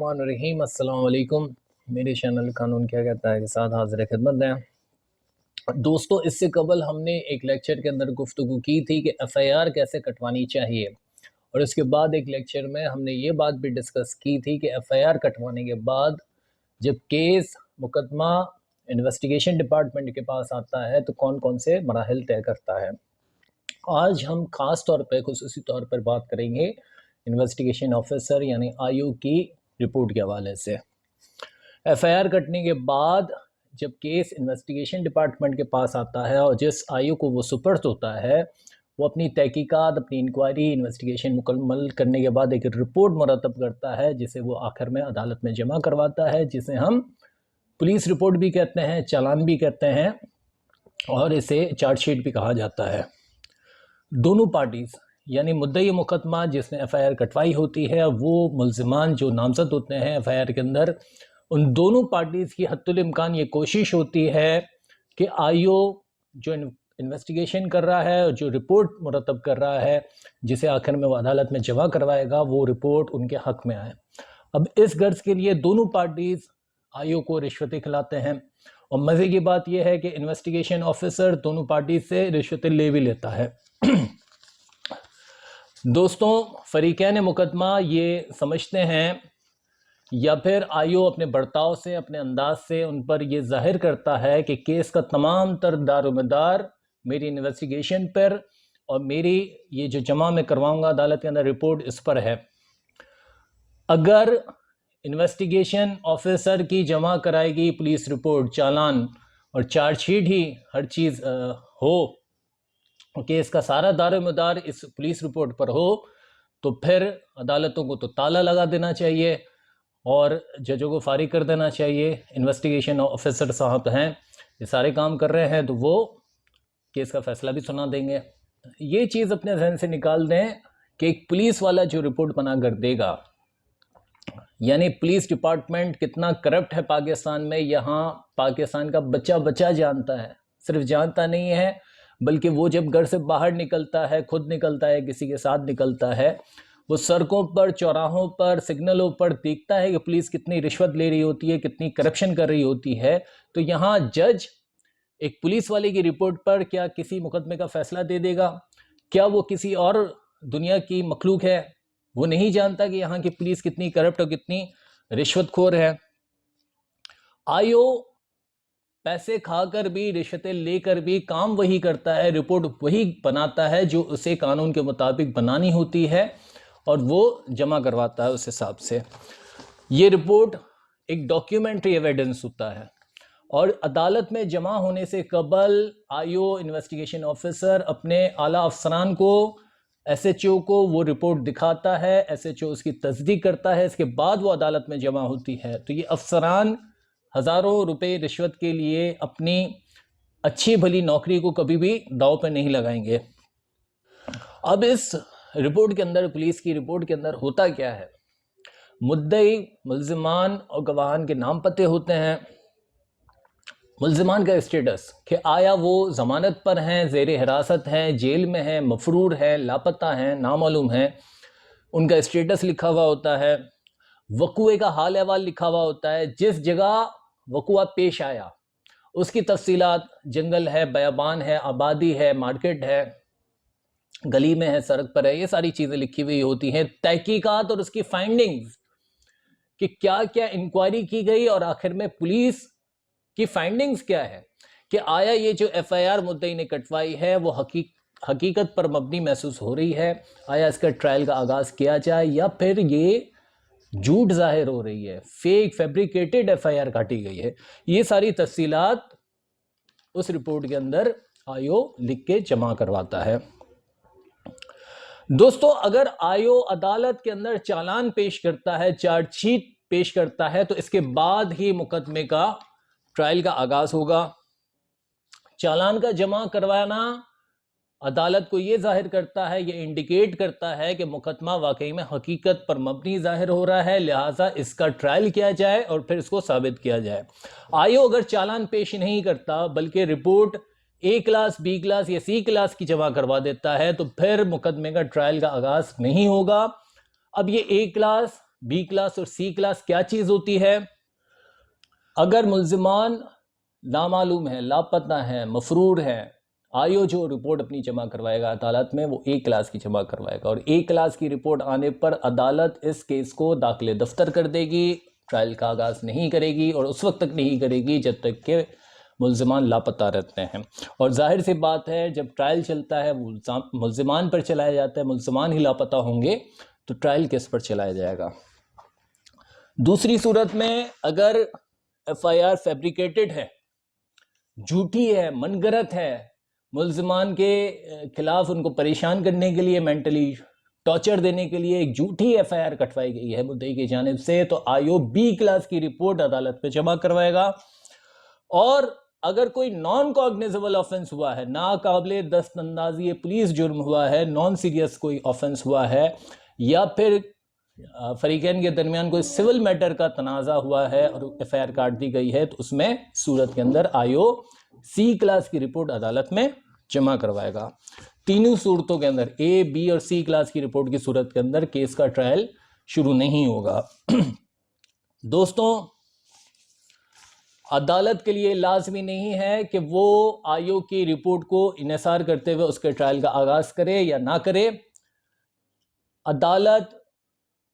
बिस्मिल्लाहिर्रहमानिर्रहीम। अस्सलाम वालेकुम। मेरे चैनल कानून क्या कहता है के साथ हाजिर खिदमत हैं। दोस्तों, इससे कबल हमने एक लेक्चर के अंदर गुफ्तगू की थी कि एफआईआर कैसे कटवानी चाहिए, और इसके बाद एक लेक्चर में हमने ये बात भी डिस्कस की थी कि एफआईआर कटवाने के बाद जब केस मुकदमा इन्वेस्टिगेशन डिपार्टमेंट के पास आता है तो कौन कौन से मराहल तय करता है। आज हम ख़ास तौर पर खुसूसी तौर पर बात करेंगे इन्वेस्टिगेशन ऑफिसर यानी आईओ की रिपोर्ट के हवाले से। एफआईआर कटने के बाद जब केस इन्वेस्टिगेशन डिपार्टमेंट के पास आता है और जिस आईओ को वो सुपर्द होता है, वो अपनी तहकीकात, अपनी इंक्वायरी, इन्वेस्टिगेशन मुकम्मल करने के बाद एक रिपोर्ट मुरतब करता है जिसे वो आखिर में अदालत में जमा करवाता है, जिसे हम पुलिस रिपोर्ट भी कहते हैं, चालान भी कहते हैं और इसे चार्जशीट भी कहा जाता है। दोनों पार्टीज़ यानी मुद्दई मुकदमा जिसने एफआईआर कटवाई होती है, वो मुल्ज़िमान जो नामज़द होते हैं एफआईआर के अंदर, उन दोनों पार्टीज़ की हद्दुल इम्कान ये कोशिश होती है कि आईओ जो इन्वेस्टिगेशन कर रहा है और जो रिपोर्ट मुरतब कर रहा है जिसे आखिर में वो अदालत में जमा करवाएगा, वो रिपोर्ट उनके हक़ में आए। अब इस गर्ज के लिए दोनों पार्टीज़ आईओ को रिश्वतें खिलाते हैं, और मज़े की बात यह है कि इन्वेस्टिगेशन ऑफिसर दोनों पार्टी से रिश्वतें ले भी लेता है। दोस्तों, फरीकैन मुकदमा ये समझते हैं या फिर आईओ अपने बर्ताव से, अपने अंदाज से उन पर ये जाहिर करता है कि केस का तमाम तर दारोमदार मेरी इन्वेस्टिगेशन पर और मेरी ये जो जमा मैं करवाऊंगा अदालत के अंदर रिपोर्ट, इस पर है। अगर इन्वेस्टिगेशन ऑफिसर की जमा कराएगी पुलिस रिपोर्ट, चालान और चार्जशीट ही हर चीज़ हो, केस का सारा दारोमदार इस पुलिस रिपोर्ट पर हो, तो फिर अदालतों को तो ताला लगा देना चाहिए और जजों को फारिग कर देना चाहिए। इन्वेस्टिगेशन ऑफिसर साहब हैं, ये सारे काम कर रहे हैं, तो वो केस का फैसला भी सुना देंगे। ये चीज़ अपने जहन से निकाल दें कि एक पुलिस वाला जो रिपोर्ट बना कर देगा, यानी पुलिस डिपार्टमेंट कितना करप्ट है पाकिस्तान में, यहाँ पाकिस्तान का बच्चा बच्चा जानता है। सिर्फ जानता नहीं है बल्कि वो जब घर से बाहर निकलता है, खुद निकलता है, किसी के साथ निकलता है, वो सड़कों पर, चौराहों पर, सिग्नलों पर देखता है कि पुलिस कितनी रिश्वत ले रही होती है, कितनी करप्शन कर रही होती है। तो यहाँ जज एक पुलिस वाले की रिपोर्ट पर क्या किसी मुकदमे का फैसला दे देगा? क्या वो किसी और दुनिया की मखलूक है? वो नहीं जानता कि यहाँ की पुलिस कितनी करप्ट और कितनी रिश्वतखोर है। आईओ पैसे खाकर भी, रिश्वतें लेकर भी काम वही करता है, रिपोर्ट वही बनाता है जो उसे कानून के मुताबिक बनानी होती है और वो जमा करवाता है उस हिसाब से। ये रिपोर्ट एक डॉक्यूमेंट्री एविडेंस होता है और अदालत में जमा होने से कबल आईओ इन्वेस्टिगेशन ऑफिसर अपने आला अफसरान को, एसएचओ को वो रिपोर्ट दिखाता है, एसएचओ उसकी तस्दीक करता है, इसके बाद वो अदालत में जमा होती है। तो ये अफसरान हज़ारों रुपए रिश्वत के लिए अपनी अच्छी भली नौकरी को कभी भी दांव पे नहीं लगाएंगे। अब इस रिपोर्ट के अंदर, पुलिस की रिपोर्ट के अंदर होता क्या है? मुद्दई, मुल्ज़िमान और गवाहान के नाम पते होते हैं। मुल्ज़िमान का स्टेटस कि आया वो ज़मानत पर हैं, ज़ेर हिरासत हैं, जेल में हैं, मफरूर हैं, लापता हैं, नामालूम हैं, उनका स्टेटस लिखा हुआ होता है। वक़ुए का हाल अहवाल लिखा हुआ होता है, जिस जगह वक़ुआ पेश आया उसकी तफसीलात, जंगल है, बयाबान है, आबादी है, मार्केट है, गली में है, सड़क पर है, ये सारी चीज़ें लिखी हुई होती हैं। तहकीकात और उसकी फाइंडिंग्स कि क्या क्या इंक्वायरी की गई और आखिर में पुलिस की फाइंडिंग्स क्या है कि आया ये जो एफआईआर मुद्दई ने कटवाई है वो हकीकत पर मबनी महसूस हो रही है, आया इसका ट्रायल का आगाज़ किया जाए या फिर ये झूठ जाहिर हो रही है, फेक फैब्रिकेटेड एफआईआर काटी गई है। ये सारी तफसीलात उस रिपोर्ट के अंदर आईओ लिख के जमा करवाता है। दोस्तों, अगर आईओ अदालत के अंदर चालान पेश करता है, चार्जशीट पेश करता है, तो इसके बाद ही मुकदमे का ट्रायल का आगाज होगा। चालान का जमा करवाना अदालत को यह जाहिर करता है, यह इंडिकेट करता है कि मुकदमा वाकई में हकीकत पर मबनी जाहिर हो रहा है, लिहाजा इसका ट्रायल किया जाए और फिर इसको साबित किया जाए। आईओ अगर चालान पेश नहीं करता बल्कि रिपोर्ट ए क्लास, बी क्लास या सी क्लास की जमा करवा देता है, तो फिर मुकदमे का ट्रायल का आगाज नहीं होगा। अब ये ए क्लास, बी क्लास और सी क्लास क्या चीज़ होती है? अगर मुल्जिमान नामालूम है, लापता है, मफरूर है, आयो जो रिपोर्ट अपनी जमा करवाएगा अदालत में वो ए क्लास की जमा करवाएगा, और ए क्लास की रिपोर्ट आने पर अदालत इस केस को दाखिले दफ्तर कर देगी, ट्रायल का आगाज़ नहीं करेगी और उस वक्त तक नहीं करेगी जब तक कि मुल्जिमान लापता रहते हैं। और जाहिर सी बात है जब ट्रायल चलता है मुल्जिमान पर चलाया जाता है, मुल्जिमान ही लापता होंगे तो ट्रायल किस पर चलाया जाएगा। दूसरी सूरत में अगर FIR फैब्रिकेटेड है, झूठी है, मनगढ़ंत है, मुल्जिमान के खिलाफ उनको परेशान करने के लिए, मेंटली टॉर्चर देने के लिए एक झूठी FIR कटवाई गई है मुद्दई की जानिब से, तो आयो बी क्लास की रिपोर्ट अदालत में जमा करवाएगा। और अगर कोई नॉन कॉग्निजेबल ऑफेंस हुआ है, नाकाबिले दस्तअंदाज़ी पुलिस जुर्म हुआ है, नॉन सीरियस कोई ऑफेंस हुआ है, या फिर फरीकैन के दरमियान कोई सिविल मैटर का तनाज़ा हुआ है और FIR काट दी गई है, तो उसमें सूरत के अंदर आयो सी क्लास की रिपोर्ट अदालत में जमा करवाएगा। तीनों सूरतों के अंदर ए, बी और सी क्लास की रिपोर्ट की सूरत के अंदर केस का ट्रायल शुरू नहीं होगा। दोस्तों, अदालत के लिए लाजमी नहीं है कि वो आयोग की रिपोर्ट को इन्हिसार करते हुए उसके ट्रायल का आगाज़ करे या ना करे। अदालत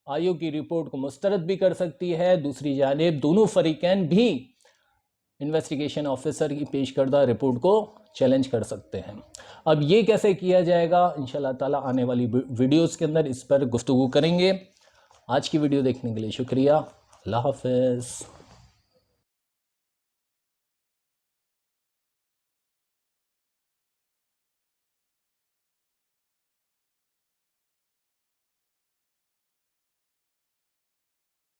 आयोग की रिपोर्ट को मुस्तरद भी कर सकती है, दूसरी जानिब दोनों फरीकैन भी इन्वेस्टिगेशन ऑफिसर की पेश करदा रिपोर्ट को चैलेंज कर सकते हैं। अब ये कैसे किया जाएगा, इंशाल्लाह ताला आने वाली वीडियोज़ के अंदर इस पर गुफ्तगू करेंगे। आज की वीडियो देखने के लिए शुक्रिया। अल्लाह हाफ़िज़।